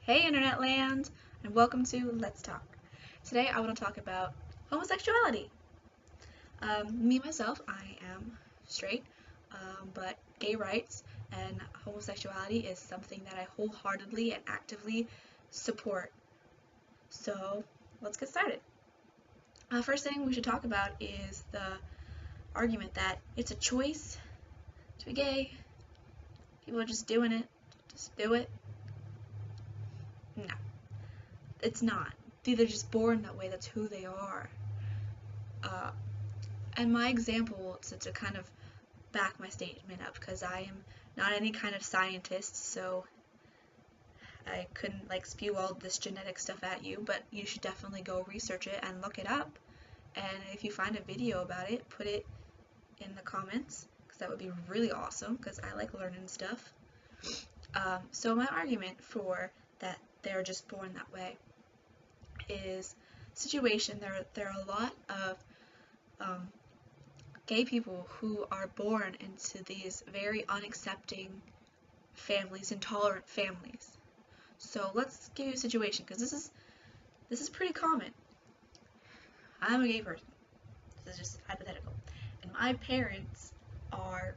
Hey Internet Land, and welcome to Let's Talk. Today I want to talk about homosexuality. Myself, I am straight, but gay rights and homosexuality is something that I wholeheartedly and actively support. So let's get started. First thing we should talk about is the argument that it's a choice to be gay. People are just doing it. Just do it. No, it's not. They're just born that way. That's who they are. Uh, and my example, to kind of back my statement up, because I am not any kind of scientist, so I couldn't spew all this genetic stuff at you, but you should definitely go research it and look it up. And if you find a video about it, put it in the comments, because that would be really awesome, because I like learning stuff. So my argument for that they're just born that way is situation. There are a lot of gay people who are born into these very unaccepting families, intolerant families. So let's give you a situation, because this is pretty common. I'm a gay person. This is just hypothetical, and my parents are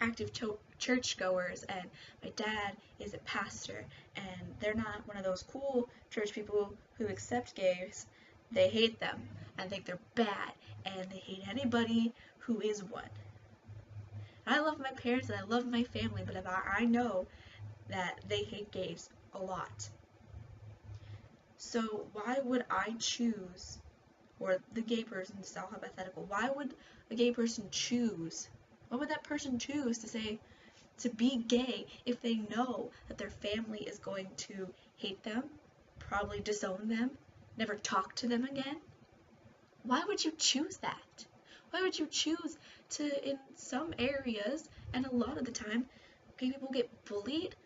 active churchgoers, and my dad is a pastor, and they're not one of those cool church people who accept gays. They hate them and think they're bad, and they hate anybody who is one. And I love my parents and I love my family, but I know that they hate gays a lot. So why would I choose, or the gay person, is all hypothetical, why would a gay person choose, why would that person choose to be gay if they know that their family is going to hate them, probably disown them, never talk to them again? Why would you choose that? Why would you choose to, in some areas, and a lot of the time, gay people get bullied,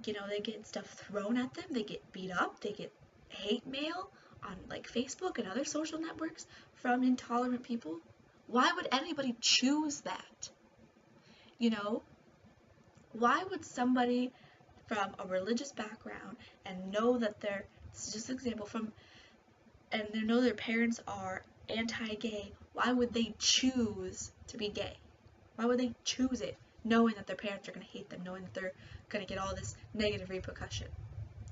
they get stuff thrown at them, they get beat up, they get hate mail on Facebook and other social networks from intolerant people? Why would anybody choose that? Why would somebody from a religious background and know that it's just an example, and they know their parents are anti-gay, why would they choose to be gay? Why would they choose it, knowing that their parents are going to hate them, knowing that they're going to get all this negative repercussion?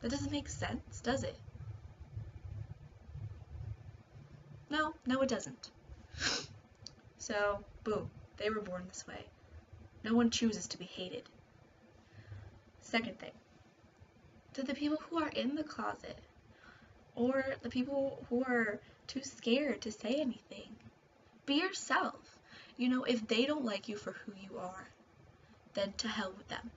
That doesn't make sense, does it? No, it doesn't. So, boom, they were born this way. No one chooses to be hated. Second thing, to the people who are in the closet, or the people who are too scared to say anything, be yourself. If they don't like you for who you are, then to hell with them.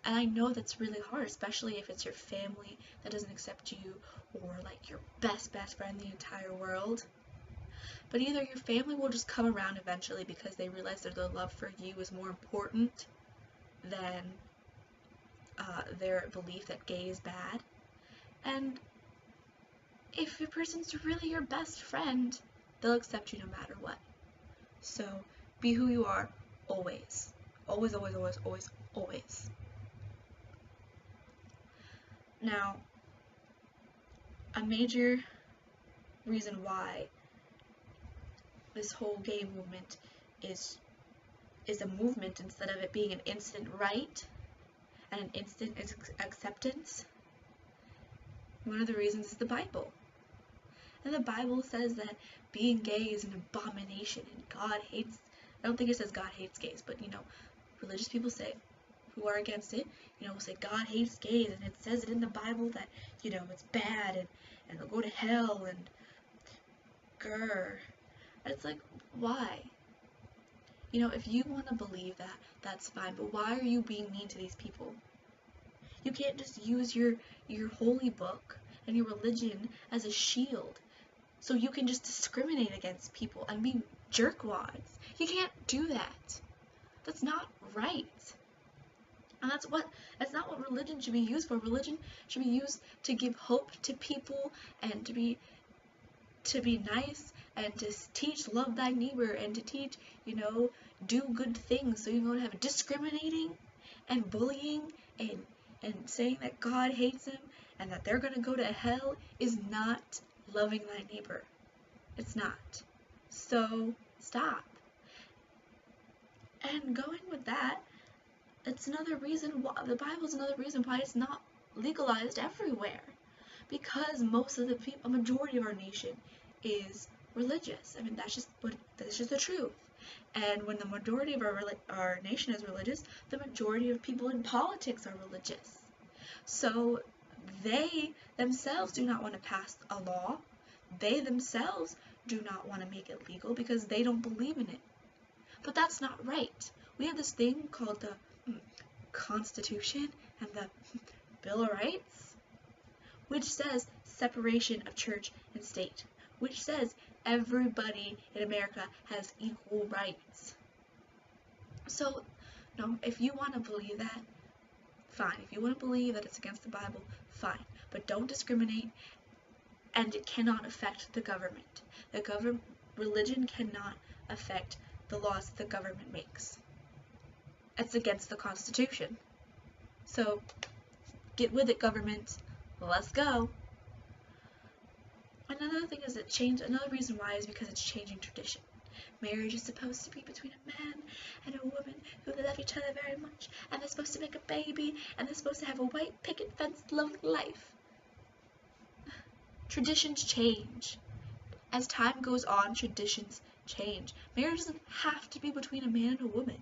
And I know that's really hard, especially if it's your family that doesn't accept you, or your best friend in the entire world. But either your family will just come around eventually because they realize that their love for you is more important than their belief that gay is bad. And if your person's really your best friend, they'll accept you no matter what. So be who you are always. Always, always, always, always, always. Now, a major reason why this whole gay movement is a movement instead of it being an instant right and an instant acceptance, one of the reasons is the Bible. And the Bible says that being gay is an abomination and God hates, I don't think it says God hates gays, but religious people say, who are against it, will say God hates gays, and it says it in the Bible that, it's bad and they'll go to hell and grr. It's why? If you want to believe that, that's fine, but why are you being mean to these people? You can't just use your holy book and your religion as a shield so you can just discriminate against people and be jerkwads. You can't do that. That's not right. And that's not what religion should be used for. Religion should be used to give hope to people and to be nice and to teach love thy neighbor and to teach, do good things, so you don't have discriminating and bullying and saying that God hates him and that they're going to go to hell is not loving thy neighbor. It's not. So stop. And going with that, it's another reason why the Bible's another reason why it's not legalized everywhere. Because most of the people, a majority of our nation is religious. I mean, that's just the truth. And when the majority of our nation is religious, the majority of people in politics are religious. So they themselves do not want to pass a law. They themselves do not want to make it legal because they don't believe in it. But that's not right. We have this thing called the Constitution and the Bill of Rights, which says separation of church and state, which says everybody in America has equal rights. So, no, if you want to believe that, fine. If you want to believe that it's against the Bible, fine. But don't discriminate, and it cannot affect the government. Religion cannot affect the laws the government makes. It's against the Constitution. So, get with it, government. Let's go. Another thing is another reason why is because it's changing tradition. Marriage is supposed to be between a man and a woman who love each other very much, and they're supposed to make a baby, and they're supposed to have a white picket fence loving life. Traditions change. As time goes on, traditions change. Marriage doesn't have to be between a man and a woman.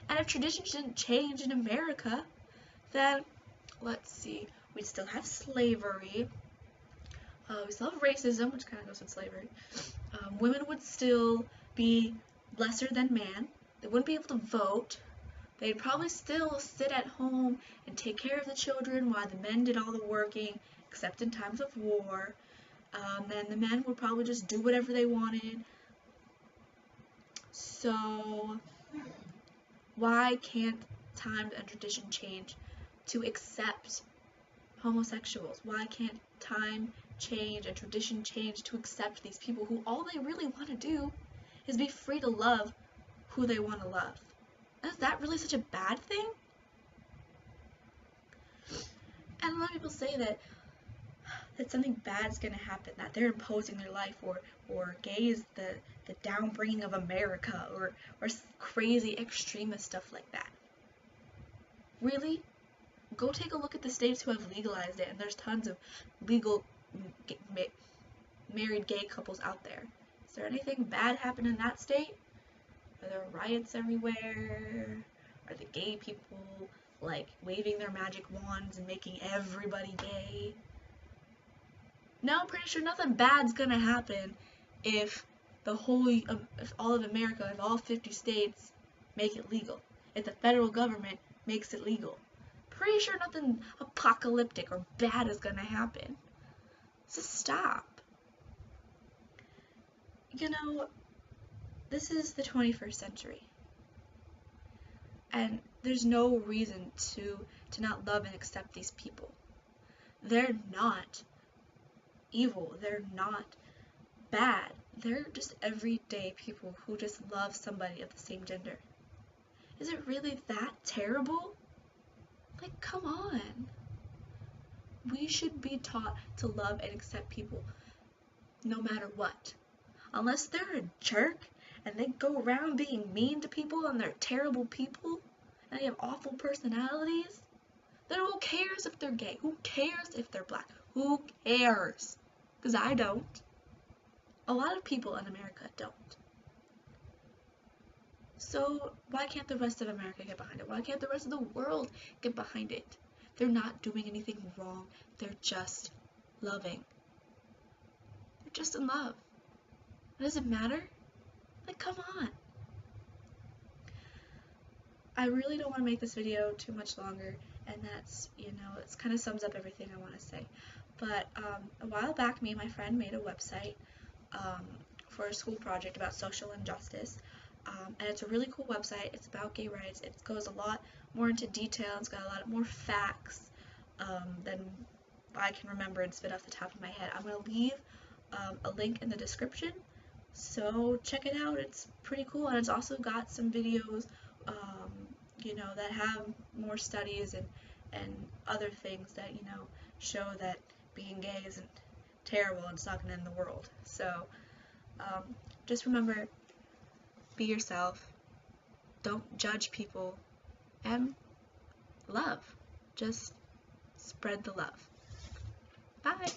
And if traditions didn't change in America, then, let's see, we'd still have slavery. We still have racism, which kind of goes with slavery. Women would still be lesser than man. They wouldn't be able to vote. They'd probably still sit at home and take care of the children while the men did all the working, except in times of war. And the men would probably just do whatever they wanted. So, why can't times and tradition change to accept homosexuals? Why can't time change and tradition change to accept these people who all they really want to do is be free to love who they want to love? Is that really such a bad thing? And a lot of people say that something bad is going to happen, that they're imposing their life, or gay is the downbringing of America, or crazy extremist stuff like that. Really? Go take a look at the states who have legalized it, and there's tons of legal married gay couples out there. Is there anything bad happen in that state? Are there riots everywhere? Are the gay people like waving their magic wands and making everybody gay? No, I'm pretty sure nothing bad's gonna happen if if all of America, if all 50 states make it legal. If the federal government makes it legal. Pretty sure nothing apocalyptic or bad is gonna happen. So stop. You know, this is the 21st century. And there's no reason to not love and accept these people. They're not evil. They're not bad. They're just everyday people who just love somebody of the same gender. Is it really that terrible? Like, come on. We should be taught to love and accept people no matter what. Unless they're a jerk and they go around being mean to people and they're terrible people and they have awful personalities, then who cares if they're gay? Who cares if they're black? Who cares? Because I don't. A lot of people in America don't. So why can't the rest of America get behind it? Why can't the rest of the world get behind it? They're not doing anything wrong. They're just loving. They're just in love. Does it matter? Like, come on. I really don't want to make this video too much longer, and that's, it kind of sums up everything I want to say. But a while back, me and my friend made a website for a school project about social injustice. And it's a really cool website. It's about gay rights. It goes a lot more into detail. It's got a lot more facts than I can remember and spit off the top of my head. I'm going to leave a link in the description, so check it out. It's pretty cool, and it's also got some videos, that have more studies and other things that, show that being gay isn't terrible and it's not going to end the world. So just remember, be yourself, don't judge people, and love. Just spread the love. Bye!